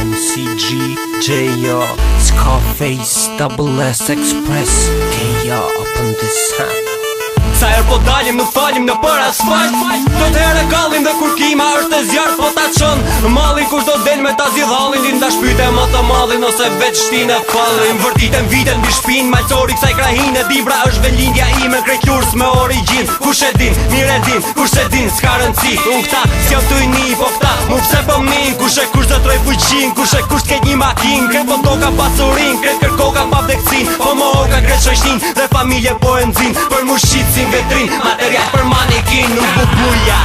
MCG, J.O. Scarface, Double S Express, K.O. up on this hand. Sa herë po dalim nuk falim në për asfalt, do të herë gallim dhe kur kima është e zjarë po ta qën malin kush do del me ta zidh hallin, linda shpyte më të malin ose veç shtin e fallin. Vërtiten viten mbi shpin malcori kësaj krahine, dibra është velindja ime krejt lurs me origin. Kush e din, mire din, kush e din, s'ka rëndsi. Unë këta s'jam të ujni, po këta mu pse po mnin. Kush e kush do troj fuqin, kush e kush t'ket një makin. Kret po toka pasurin, kret kërkoka pa vdeksin, po më oka kret shoqnin dhe familje po e nxin. Për mushqitsin vetrin, material për manikin, nuk bubuja.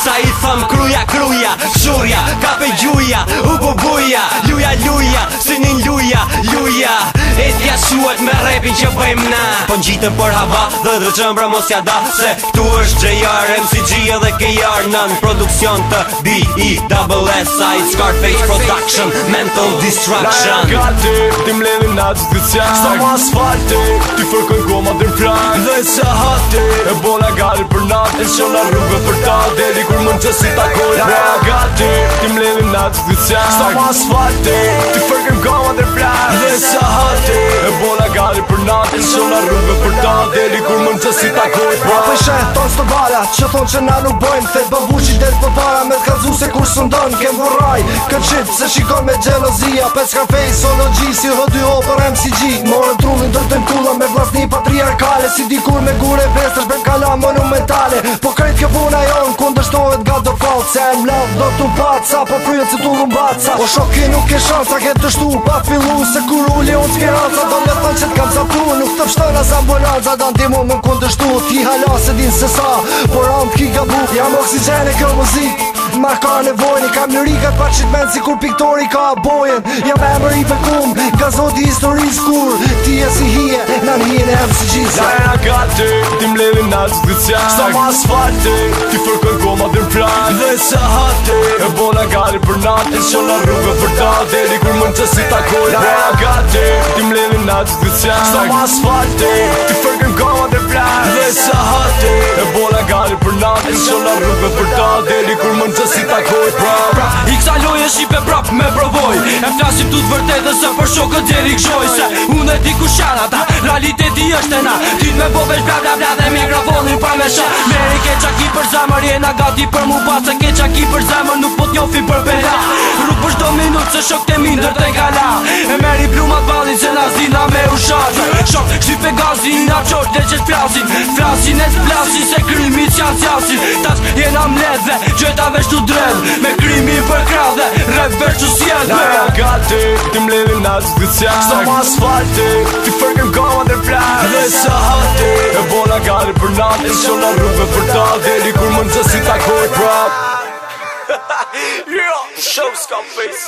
Sa i thëm kruja, kruja, kshurja, kape gjuja, u bubuja, luja, luja, sinin luja, luja. Etja shuat me repin që bëjmë na. Po n'gjitëm për hava dhe qëmbra mos ja da, se këtu është JR, MCG edhe KR nën produksion të D.E.S.S.I. Scarface Production, Mental Destruction. Gati, ti mledhin natë të qak, sa më asfalti, ti fërkën goma dhe m'plak. Dhe se hati, e bona gari për natë, e shona rrugëve për ta, deri kur mund që si takoj. Gati, ti mledhin natë të qak, sa më asfalti, ti fërkën goma dhe m'plak. Dhe se hati, e bona gari për natë, e shona rrugëve për ta, deri kur mund që si takoj. Për sheh ton s'to bara, që thonë që na nuk bëjmë, thet babuqi del për para, me t'kazu se kur s'ndon, kem vorraj, këqit se shikon me gjelozia, pe Scarface, ologi, si H2O për MCG. Morën trullin dërtën kulla me vlasni patriarkale, si dikur me gure vestër shbem kala monumentale. Po krejt kjo puna jon, kundërshtohet nga do falë, se em love do t'u pat, sa po fryet se t'u lumbat, sa po shoki nuk ke shansa, ke të shtu pa fillu, se kur uli unë speranca, do le thën që t'kam zaptu, nuk të pështën as ambulanca, da ndimu më kundërshtu, ti hala se din se sa, por am t'ki gabu, jam oksigene kjo muzik. Ma ka nevojni, kam lyrikat pa qit men si kur piktori ka bojen. Jam emër i bekum, ka zoti historis kur ti e si hije, nan hije në MCG. Lajna gati, ti mledhin natë të qak, sa më asfalti, ti fërkën goma dhe m'plak. Dhe se hati, e bona gari për natë, e shona rrugëve për ta, deri kur mund që si takoj. Lajna gati, ti mledhin natë të qak, sa më asfalti, ti fërkën goma dhe m'plak. Dhe se hati, e bona gari për natë, e shona rrugëve për ta, deri kur mund që si takoj. I kësa loje shipe prap me provoj, e flasim tu t'vërtet dhe se për shokët djeri kshoj. Se unë e di ku shana ta, realiteti është e na, dit me bobesh bla bla bla dhe mikrofonin pa me sha. Meri ke qaki për zemër, jena gati për mu pa, se ke qaki për zemër, nuk po t'njofi për bela. Rrug për shdo minut se shok të mindër të gala, e meri plumat valin se na zina me ushat. Shok shqipe gazin, na qoq dhe që t'flasin, flasin e t'plasin, se krimi t'jan s'jasin. Tas jena mledh dhe gjeta veç t'u dredh, me krimi për krah dhe rep veç t'u sjell. Lajna gati, ti mledhin natë të qak, sa më asfalti, ti fërkën goma dhe m'plak. Dhe se hati, e bona gari për natë, e shona rrugëve për ta, deri kur mund që si takoj prap. Show Scarface.